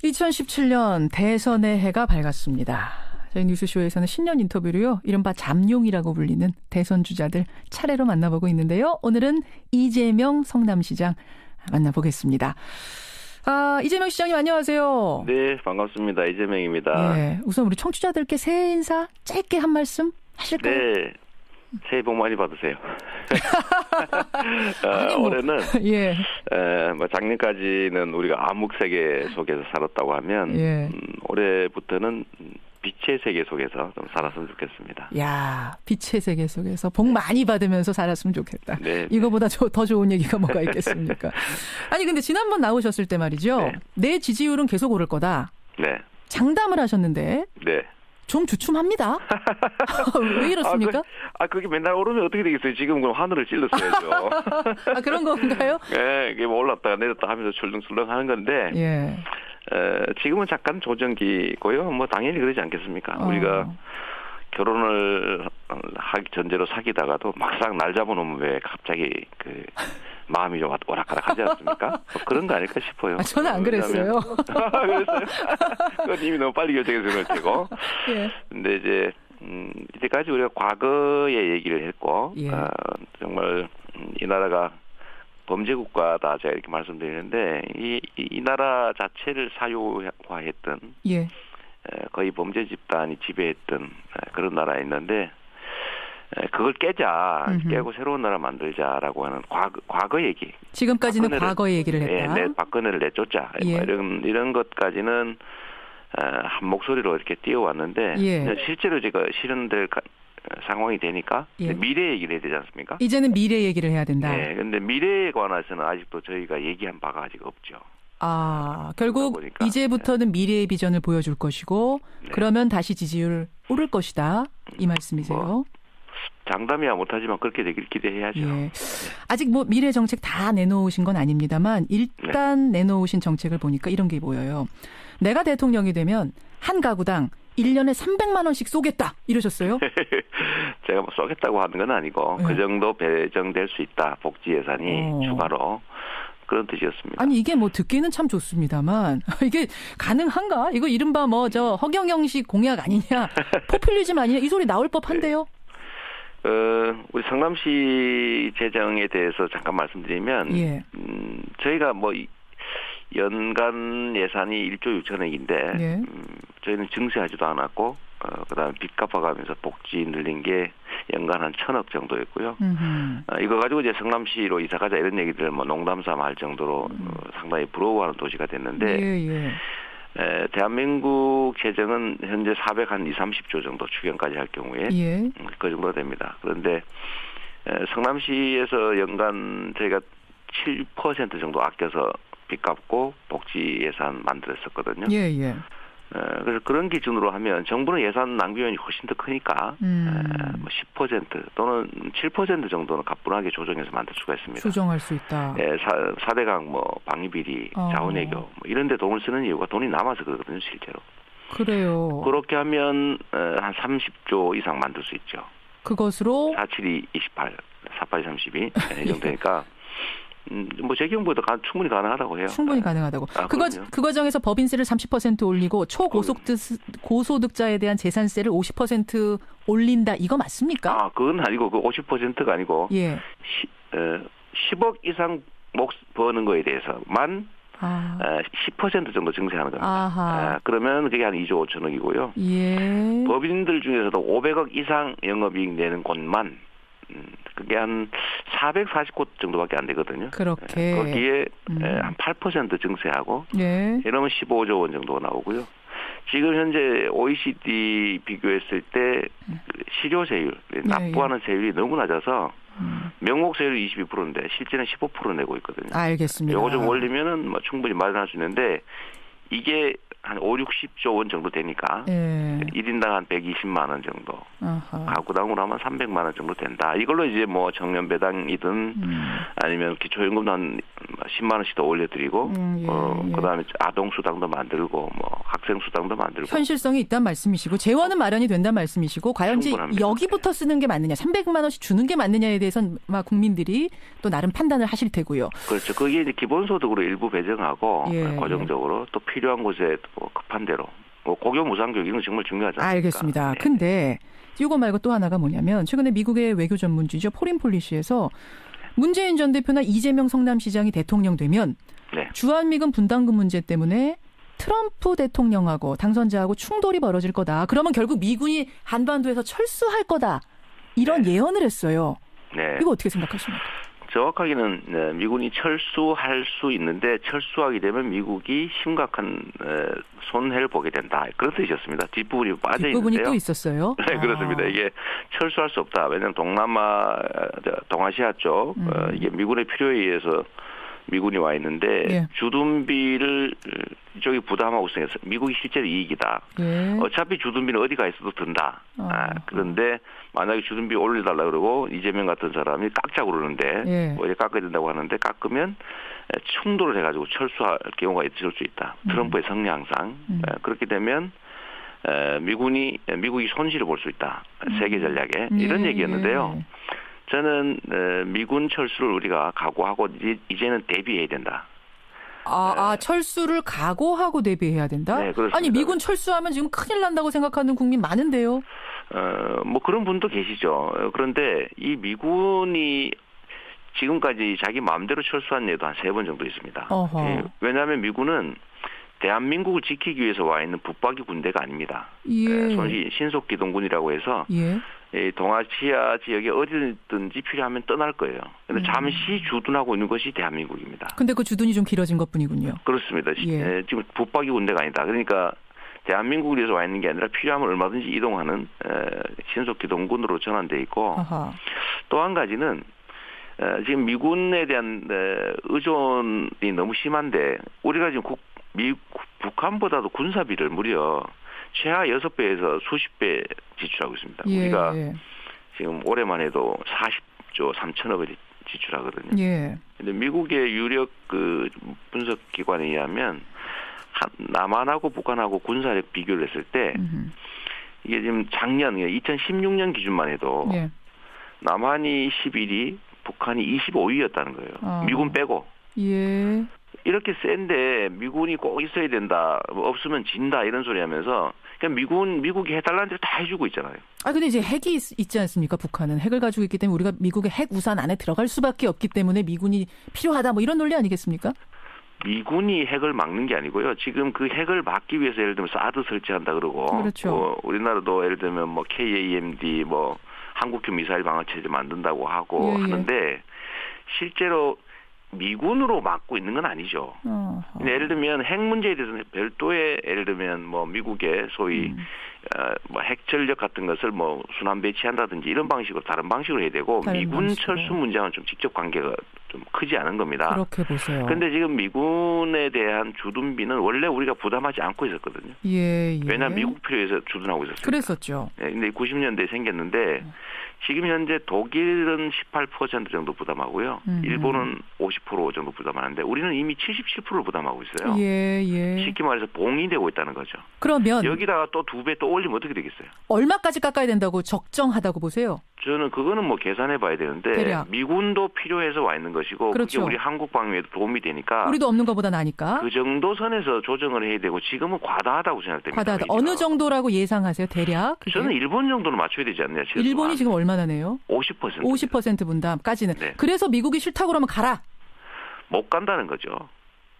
2017년 대선의 해가 밝았습니다. 저희 뉴스쇼에서는 신년 인터뷰로요, 이른바 잠룡이라고 불리는 대선 주자들 차례로 만나보고 있는데요. 오늘은 이재명 성남시장 만나보겠습니다. 이재명 시장님 안녕하세요. 네, 반갑습니다. 이재명입니다. 네, 우선 우리 청취자들께 새해 인사 짧게 한 말씀 하실까요? 네, 새해 복 많이 받으세요. 올해는 작년까지는 우리가 암흑 세계 속에서 살았다고 하면 올해부터는 빛의 세계 속에서 좀 살았으면 좋겠습니다. 야, 빛의 세계 속에서 복 많이 받으면서 살았으면 좋겠다. 네, 이거보다 더 좋은 얘기가 뭐가 있겠습니까? 아니 근데 지난번 나오셨을 때 말이죠. 내 지지율은 계속 오를 거다. 네. 장담을 하셨는데. 네. 좀 주춤합니다. 왜 이렇습니까? 그게 맨날 오르면 어떻게 되겠어요? 지금 그럼 하늘을 찔렀어야죠. 그런 건가요? 네, 이게 뭐 올랐다가 내렸다 하면서 출렁출렁 하는 건데. 예. 지금은 잠깐 조정기고요. 뭐 당연히 그러지 않겠습니까? 우리가 결혼을 하기 전제로 사귀다가도 막상 날 잡아놓으면 왜 갑자기 마음이 좀 오락가락하지 않습니까? 뭐 그런 거 아닐까 싶어요. 저는 안 그랬어요. 그랬어요? 그건 이미 너무 빨리 결정해서 그럴 테고. 예. 근데 이제 이때까지 우리가 과거의 얘기를 했고, 정말 이 나라가 범죄 국가다 제가 이렇게 말씀드리는데 이 나라 자체를 사유화했던 거의 범죄 집단이 지배했던 그런 나라에 있는데 그걸 깨고 새로운 나라 만들자라고 하는 과거 얘기. 지금까지는 과거 얘기를 했다. 박근혜를 내쫓자. 이런 것까지는 한 목소리로 이렇게 띄워왔는데 실제로 제가 실현될 상황이 되니까 미래 얘기를 해야 되지 않습니까? 이제는 미래 얘기를 해야 된다. 네, 근데 미래에 관해서는 아직도 저희가 얘기한 바가 아직 없죠. 결국 이제부터는 미래의 비전을 보여줄 것이고 그러면 다시 지지율 오를 것이다. 이 말씀이세요? 장담이야 못하지만 그렇게 되길 기대해야죠. 아직 미래 정책 다 내놓으신 건 아닙니다만 일단 내놓으신 정책을 보니까 이런 게 보여요. 내가 대통령이 되면 한 가구당 1년에 300만 원씩 쏘겠다 이러셨어요? 제가 뭐 쏘겠다고 하는 건 아니고 그 정도 배정될 수 있다. 복지 예산이 추가로. 그런 뜻이었습니다. 아니 이게 듣기는 참 좋습니다만 이게 가능한가? 이거 이른바 허경영식 공약 아니냐? 포퓰리즘 아니냐? 이 소리 나올 법한데요? 우리 성남시 재정에 대해서 잠깐 말씀드리면 저희가 연간 예산이 1조 6천억인데 저희는 증세하지도 않았고 그다음에 빚 갚아가면서 복지 늘린 게 연간 한 1,000억 정도였고요. 이거 가지고 이제 성남시로 이사가자 이런 얘기들을 농담삼아 할 정도로 상당히 부러워하는 도시가 됐는데 대한민국 재정은 현재 430조 정도 추경까지 할 경우에 그 정도 됩니다. 그런데 성남시에서 연간 저희가 7% 정도 아껴서 빚 갚고 복지 예산 만들었었거든요. 그래서 그런 기준으로 하면 정부는 예산 낭비면이 훨씬 더 크니까 10% 또는 7% 정도는 가뿐하게 조정해서 만들 수가 있습니다. 조정할 수 있다. 4대강 방위비리, 자원외교 이런 데 돈을 쓰는 이유가 돈이 남아서 그러거든요, 실제로. 그래요. 그렇게 하면 한 30조 이상 만들 수 있죠. 그것으로 472, 28, 48, 32 이 정도 되니까 제 경우보다 충분히 가능하다고 해요. 충분히 가능하다고. 그 과정에서 법인세를 30% 올리고 고소득자에 대한 재산세를 50% 올린다. 이거 맞습니까? 그건 아니고 50%가 아니고 10억 이상 버는 거에 대해서만 10% 정도 증세하는 겁니다. 그러면 그게 한 2조 5천억이고요. 법인들 중에서도 500억 이상 영업이익 내는 곳만 그게 한 440곳 정도밖에 안 되거든요. 그렇게. 거기에 한 8% 증세하고 이러면 15조 원 정도가 나오고요. 지금 현재 OECD 비교했을 때 실효세율, 납부하는 세율이 너무 낮아서 명목세율이 22%인데 실제는 15% 내고 있거든요. 알겠습니다. 이거 좀 올리면은 충분히 마련할 수 있는데 이게 한 5, 60조 원 정도 되니까 1인당 한 120만 원 정도. 가구당으로 하면 300만 원 정도 된다. 이걸로 이제 청년배당이든 아니면 기초연금도 한 10만 원씩 더 올려드리고 그다음에 아동 수당도 만들고 뭐 학생 수당도 만들고 현실성이 있다는 말씀이시고 재원은 마련이 된다는 말씀이시고 과연 이제 여기부터 쓰는 게 맞느냐 300만 원씩 주는 게 맞느냐에 대해서는 국민들이 또 나름 판단을 하실 테고요. 그렇죠. 그게 이제 기본소득으로 일부 배정하고 고정적으로 또 필요한 곳에 또 급한 대로 고교 무상 교육은 정말 중요하지 않습니까? 알겠습니다. 근데 이거 말고 또 하나가 뭐냐면 최근에 미국의 외교 전문지죠. 포린 폴리시에서 문재인 전 대표나 이재명 성남시장이 대통령 되면 주한미군 분담금 문제 때문에 트럼프 대통령하고 당선자하고 충돌이 벌어질 거다. 그러면 결국 미군이 한반도에서 철수할 거다. 이런 예언을 했어요. 네. 이거 어떻게 생각하십니까? 정확하게는 미군이 철수할 수 있는데 철수하게 되면 미국이 심각한 손해를 보게 된다. 그런 뜻이었습니다. 뒷부분이 빠져 있는데요. 뒷부분이 또 있었어요? 네, 그렇습니다. 이게 철수할 수 없다. 왜냐하면 동아시아 쪽 이게 미군의 필요에 의해서 미군이 와 있는데 주둔비를 이쪽이 부담하고 있으니까 미국이 실제로 이익이다. 어차피 주둔비는 어디 가 있어도 든다. 그런데 만약에 주둔비 올려달라 그러고 이재명 같은 사람이 깎자고 그러는데 어디 깎아야 된다고 하는데 깎으면 충돌을 해가지고 철수할 경우가 있을 수 있다. 트럼프의 성향상. 그렇게 되면 미국이 손실을 볼 수 있다. 세계 전략에. 이런 얘기였는데요. 저는 미군 철수를 우리가 각오하고 이제는 대비해야 된다. 철수를 각오하고 대비해야 된다? 네, 그렇습니다. 아니 미군 철수하면 지금 큰일 난다고 생각하는 국민 많은데요. 뭐 그런 분도 계시죠. 그런데 이 미군이 지금까지 자기 마음대로 철수한 예도 한 3번 정도 있습니다. 왜냐하면 미군은 대한민국을 지키기 위해서 와 있는 붙박이 군대가 아닙니다. 신속기동군이라고 해서 동아시아 지역에 어디든지 필요하면 떠날 거예요. 그런데 잠시 주둔하고 있는 것이 대한민국입니다. 근데 그 주둔이 좀 길어진 것뿐이군요. 그렇습니다. 지금 붙박이 군대가 아니다. 그러니까 대한민국을 위해서 와 있는 게 아니라 필요하면 얼마든지 이동하는 신속기동군으로 전환돼 있고 또 한 가지는 지금 미군에 대한 의존이 너무 심한데 우리가 지금 북한보다도 군사비를 무려 최하 6배에서 수십 배 지출하고 있습니다. 우리가 지금 올해만 해도 40조 3천억을 지출하거든요. 근데 미국의 유력 분석 기관에 의하면 남한하고 북한하고 군사력 비교를 했을 때 이게 지금 작년 2016년 기준만 해도 남한이 11위, 북한이 25위였다는 거예요. 미군 빼고. 이렇게 센데 미군이 꼭 있어야 된다. 없으면 진다 이런 소리 하면서 그냥 미국이 해달라는 대로 다 해주고 있잖아요. 근데 이제 핵이 있지 않습니까? 북한은 핵을 가지고 있기 때문에 우리가 미국의 핵 우산 안에 들어갈 수밖에 없기 때문에 미군이 필요하다. 뭐 이런 논리 아니겠습니까? 미군이 핵을 막는 게 아니고요. 지금 그 핵을 막기 위해서 예를 들면 사드 설치한다 그러고, 우리나라도 예를 들면 뭐 KAMD 뭐 한국형 미사일 방어 체제 만든다고 하고 하는데 실제로 미군으로 막고 있는 건 아니죠. 예를 들면 핵 문제에 대해서는 별도의 예를 들면 뭐 미국의 소위 뭐 핵 전력 같은 것을 뭐 순환 배치한다든지 이런 방식으로 다른 방식으로 해야 되고 미군 철수 문제와는 좀 직접 관계가 좀 크지 않은 겁니다. 그렇게 보세요. 그런데 지금 미군에 대한 주둔비는 원래 우리가 부담하지 않고 있었거든요. 왜냐하면 미국 필요해서 주둔하고 있었어요. 그랬었죠. 근데 90년대에 생겼는데 지금 현재 독일은 18% 정도 부담하고요. 일본은 50% 정도 부담하는데 우리는 이미 77%를 부담하고 있어요. 쉽게 말해서 봉이 되고 있다는 거죠. 그러면 여기다가 또 2배 또 올리면 어떻게 되겠어요? 얼마까지 깎아야 된다고 적정하다고 보세요? 저는 그거는 뭐 계산해 봐야 되는데 대략. 미군도 필요해서 와 있는 것이고 그게 우리 한국 방위에도 도움이 되니까 우리도 없는 것보다 나니까 그 정도 선에서 조정을 해야 되고 지금은 과다하다고 생각됩니다. 과다하다. 어느 정도라고 예상하세요? 대략? 그게? 저는 일본 정도는 맞춰야 되지 않나요? 일본이 지금 얼마나 내요? 50%. 50% 분담까지는. 그래서 미국이 싫다고 그러면 가라. 못 간다는 거죠.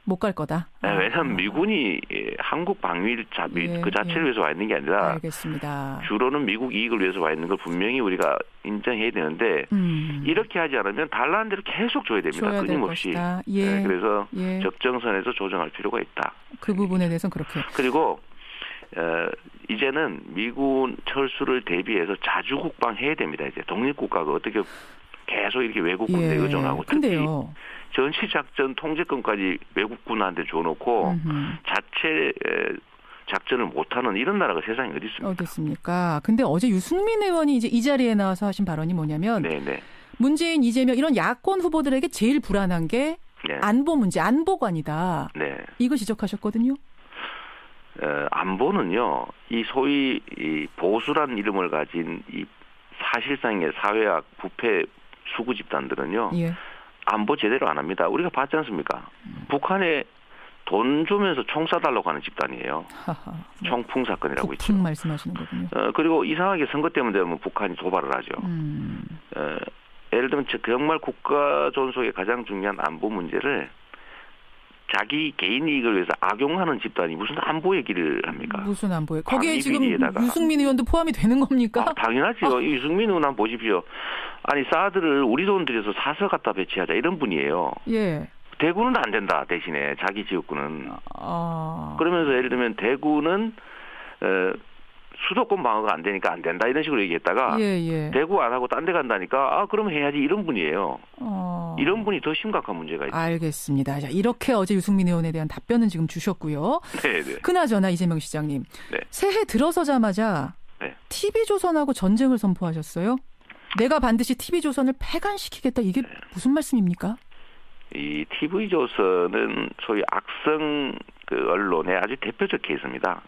못 갈 거다. 왜냐하면 미군이 한국 방위 그 자체를 위해서 와 있는 게 아니라 알겠습니다. 주로는 미국 이익을 위해서 와 있는 걸 분명히 우리가 인정해야 되는데 이렇게 하지 않으면 달라는 대로 계속 줘야 됩니다. 끊임없이. 그래서 적정선에서 조정할 필요가 있다. 그 부분에 대해서는 그렇게. 그리고 이제는 미군 철수를 대비해서 자주국방해야 됩니다. 이제 독립국가가 어떻게 계속 이렇게 외국군에 의존하고 특히 전시작전 통제권까지 외국군한테 줘놓고 자체 작전을 못하는 이런 나라가 세상에 어디 있습니까? 어디 있습니까? 근데 어제 유승민 의원이 이제 이 자리에 나와서 하신 발언이 뭐냐면 문재인, 이재명 이런 야권 후보들에게 제일 불안한 게 네. 안보 문제, 안보관이다. 네. 이거 지적하셨거든요. 안보는요, 이 소위 이 보수란 이름을 가진 이 사실상의 사회학 부패 수구 집단들은요, 예. 안보 제대로 안 합니다. 우리가 봤지 않습니까? 북한에 돈 주면서 총 쏴달라고 하는 집단이에요. 총풍 사건이라고 있죠. 북풍 말씀하시는 거군요. 그리고 이상하게 선거 때문에 되면 북한이 도발을 하죠. 예를 들면 정말 국가 존속의 가장 중요한 안보 문제를 자기 개인 이익을 위해서 악용하는 집단이 무슨 안보 얘기를 합니까? 무슨 안보예요? 거기에 지금 유승민 의원도 포함이 되는 겁니까? 당연하죠. 유승민 의원 한번 보십시오. 아니 사드를 우리 돈 들여서 사서 갖다 배치하자 이런 분이에요. 예. 대구는 안 된다 대신에 자기 지역구는. 그러면서 예를 들면 대구는 수도권 방어가 안 되니까 안 된다 이런 식으로 얘기했다가 대구 안 하고 딴 데 간다니까 그럼 해야지 이런 분이에요. 이런 분이 더 심각한 문제가 있죠. 알겠습니다. 자, 이렇게 어제 유승민 의원에 대한 답변은 지금 주셨고요. 네네. 그나저나 이재명 시장님. 네. 새해 들어서자마자 네. TV조선하고 전쟁을 선포하셨어요. 내가 반드시 TV조선을 폐간시키겠다. 이게 무슨 말씀입니까? 이 TV조선은 소위 악성 언론의 아주 대표적 케이스입니다.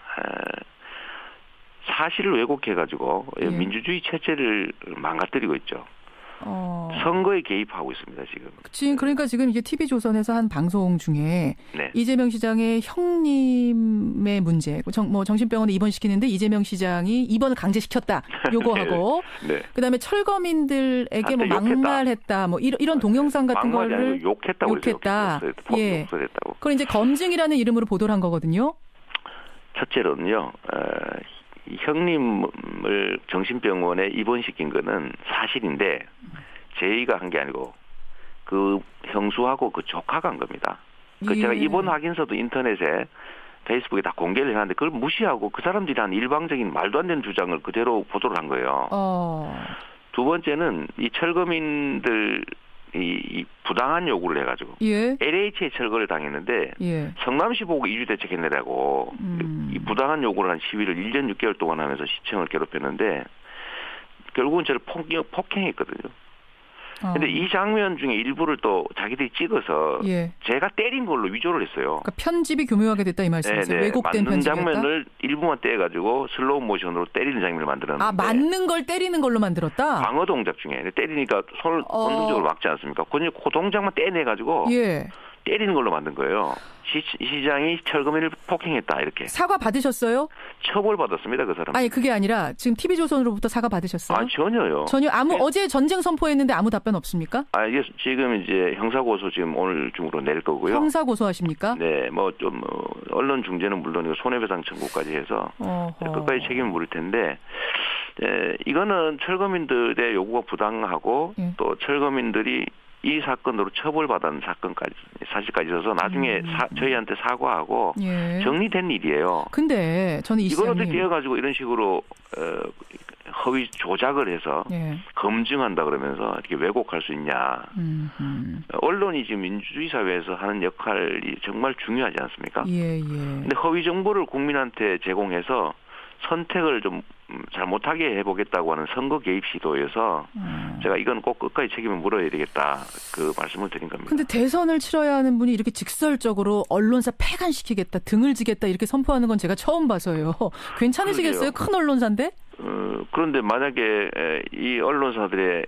사실을 왜곡해가지고 민주주의 체제를 망가뜨리고 있죠. 선거에 개입하고 있습니다 지금. 그러니까 지금 이게 TV조선에서 한 방송 중에 이재명 시장의 형님의 문제, 정신병원에 입원시키는데 이재명 시장이 입원을 강제시켰다. 요거하고 그다음에 철거민들에게 막말했다. 이런 동영상 같은 거를 욕했다. 예. 그걸 이제 검증이라는 이름으로 보도를 한 거거든요. 첫째로는요. 이 형님을 정신병원에 입원시킨 거는 사실인데 저희가 한 게 아니고 그 형수하고 그 조카가 한 겁니다. 제가 입원 확인서도 인터넷에 페이스북에 다 공개를 해놨는데 그걸 무시하고 그 사람들이 한 일방적인 말도 안 되는 주장을 그대로 보도를 한 거예요. 두 번째는 이 철거민들 이 부당한 요구를 해가지고 LH에 철거를 당했는데 성남시 보고 이주 대책해내라고 이 부당한 요구를 한 시위를 1년 6개월 동안 하면서 시청을 괴롭혔는데 결국은 저를 폭행했거든요. 근데 이 장면 중에 일부를 또 자기들이 찍어서 제가 때린 걸로 위조를 했어요. 그러니까 편집이 교묘하게 됐다 이 말씀이세요? 왜곡된 맞는 편집이었다? 장면을 일부만 떼가지고 슬로우 모션으로 때리는 장면을 만들었는데. 맞는 걸 때리는 걸로 만들었다? 방어 동작 중에 때리니까 손을 본능적으로 막지 않습니까? 그 동작만 떼내가지고 때리는 걸로 만든 거예요. 시장이 철거민을 폭행했다 이렇게. 사과 받으셨어요? 처벌받았습니다 그 사람. 아니 그게 아니라 지금 TV조선으로부터 사과 받으셨어요? 전혀요. 전혀 어제 전쟁 선포했는데 아무 답변 없습니까? 이게 지금 이제 형사고소 지금 오늘 중으로 낼 거고요. 형사고소하십니까? 네, 언론 중재는 물론이고 손해배상 청구까지 해서 끝까지 책임을 물을 텐데. 이거는 철거민들의 요구가 부당하고 또 철거민들이 이 사건으로 처벌받은 사실까지 있어서 나중에 저희한테 사과하고 정리된 일이에요. 근데 저는 이걸 어떻게 해가지고 이런 식으로 허위 조작을 해서 검증한다 그러면서 이렇게 왜곡할 수 있냐. 언론이 지금 민주주의 사회에서 하는 역할이 정말 중요하지 않습니까? 근데 허위 정보를 국민한테 제공해서 선택을 좀 잘 못하게 해보겠다고 하는 선거 개입 시도에서 제가 이건 꼭 끝까지 책임을 물어야 되겠다 그 말씀을 드린 겁니다. 근데 대선을 치러야 하는 분이 이렇게 직설적으로 언론사 폐간시키겠다, 등을 지겠다 이렇게 선포하는 건 제가 처음 봐서요. 괜찮으시겠어요? 큰 언론사인데? 그런데 만약에 이 언론사들의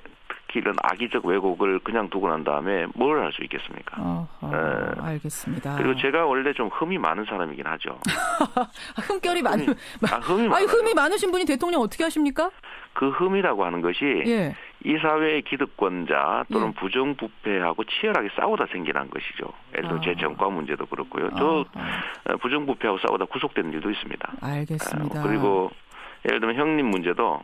이런 악의적 왜곡을 그냥 두고 난 다음에 뭘 할 수 있겠습니까? 알겠습니다. 그리고 제가 원래 좀 흠이 많은 사람이긴 하죠. 흠결이 흠이 많으신 분이 대통령 어떻게 하십니까? 그 흠이라고 하는 것이 이 사회의 기득권자 또는 부정부패하고 치열하게 싸우다 생겨난 것이죠. 예를 들어 제 정과 문제도 그렇고요. 저 부정부패하고 싸우다 구속된 일도 있습니다. 알겠습니다. 그리고 예를 들면 형님 문제도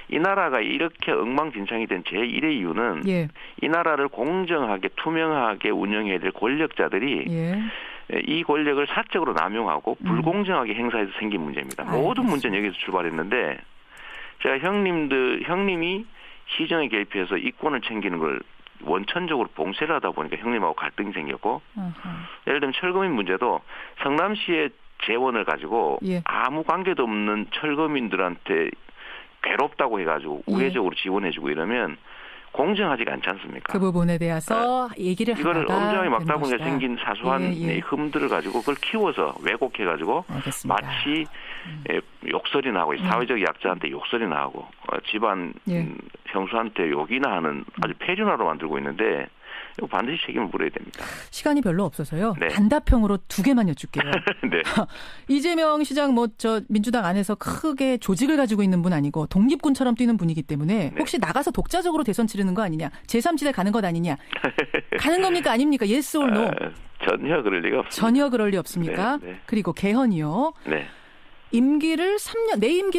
이 나라가 이렇게 엉망진창이 된 제1의 이유는 이 나라를 공정하게 투명하게 운영해야 될 권력자들이 이 권력을 사적으로 남용하고 불공정하게 행사해서 생긴 문제입니다. 모든 문제는 여기서 출발했는데 제가 형님이 시정에 개입해서 이권을 챙기는 걸 원천적으로 봉쇄를 하다 보니까 형님하고 갈등이 생겼고 예를 들면 철거민 문제도 성남시의 재원을 가지고 아무 관계도 없는 철거민들한테 괴롭다고 해가지고 우회적으로 지원해주고 이러면 공정하지가 않지 않습니까? 그 부분에 대해서 얘기를 이거를 하다가 엄정하게 막다 보니까 것이다. 생긴 사소한 흠들을 가지고 그걸 키워서 왜곡해가지고 알겠습니다. 마치 욕설이 나고 사회적 약자한테 욕설이 나고 집안 형수한테 욕이나 하는 아주 폐륜화로 만들고 있는데 이거 반드시 책임을 물어야 됩니다. 시간이 별로 없어서요. 네. 단답형으로 2개만 여쭐게요. 네. 이재명 시장 민주당 안에서 크게 조직을 가지고 있는 분 아니고 독립군처럼 뛰는 분이기 때문에 혹시 나가서 독자적으로 대선 치르는 거 아니냐. 제3지대 가는 것 아니냐. 가는 겁니까 아닙니까? Yes or no. 전혀 그럴 리가 없습니다. 전혀 그럴 리 없습니까? 네. 그리고 개헌이요. 네. 내 임기를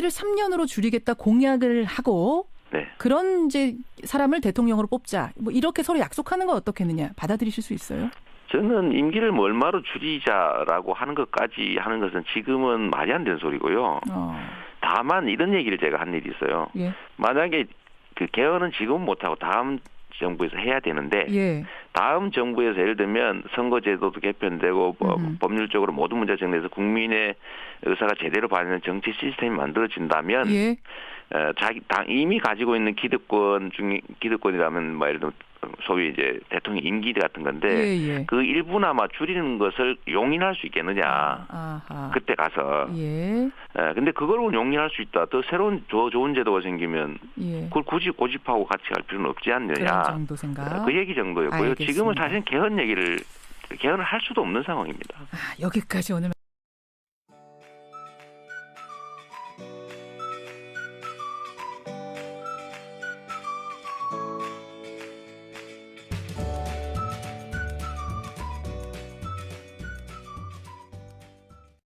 3년으로 줄이겠다 공약을 하고 네. 그런 이제 사람을 대통령으로 뽑자. 뭐 이렇게 서로 약속하는 건 어떻겠느냐. 받아들이실 수 있어요? 저는 임기를 뭐 얼마로 줄이자라고 하는 것까지 하는 것은 지금은 말이 안 되는 소리고요. 다만 이런 얘기를 제가 한 일이 있어요. 예. 만약에 그 개헌은 지금 못하고 다음 정부에서 해야 되는데 다음 정부에서 예를 들면 선거제도도 개편되고 법률적으로 모든 문제가 정리해서 국민의 의사가 제대로 반영되는 정치 시스템이 만들어진다면 자기 당 이미 가지고 있는 기득권이라면 뭐 예를 들면 소위 이제 대통령 임기 같은 건데 그 일부나마 줄이는 것을 용인할 수 있겠느냐. 그때 가서. 근데 그걸 용인할 수 있다. 더 새로운 더 좋은 제도가 생기면 그걸 굳이 고집하고 같이 갈 필요는 없지 않느냐. 그런 정도 생각. 그 얘기 정도였고요. 알겠습니다. 지금은 사실 개헌을 할 수도 없는 상황입니다. 여기까지 오늘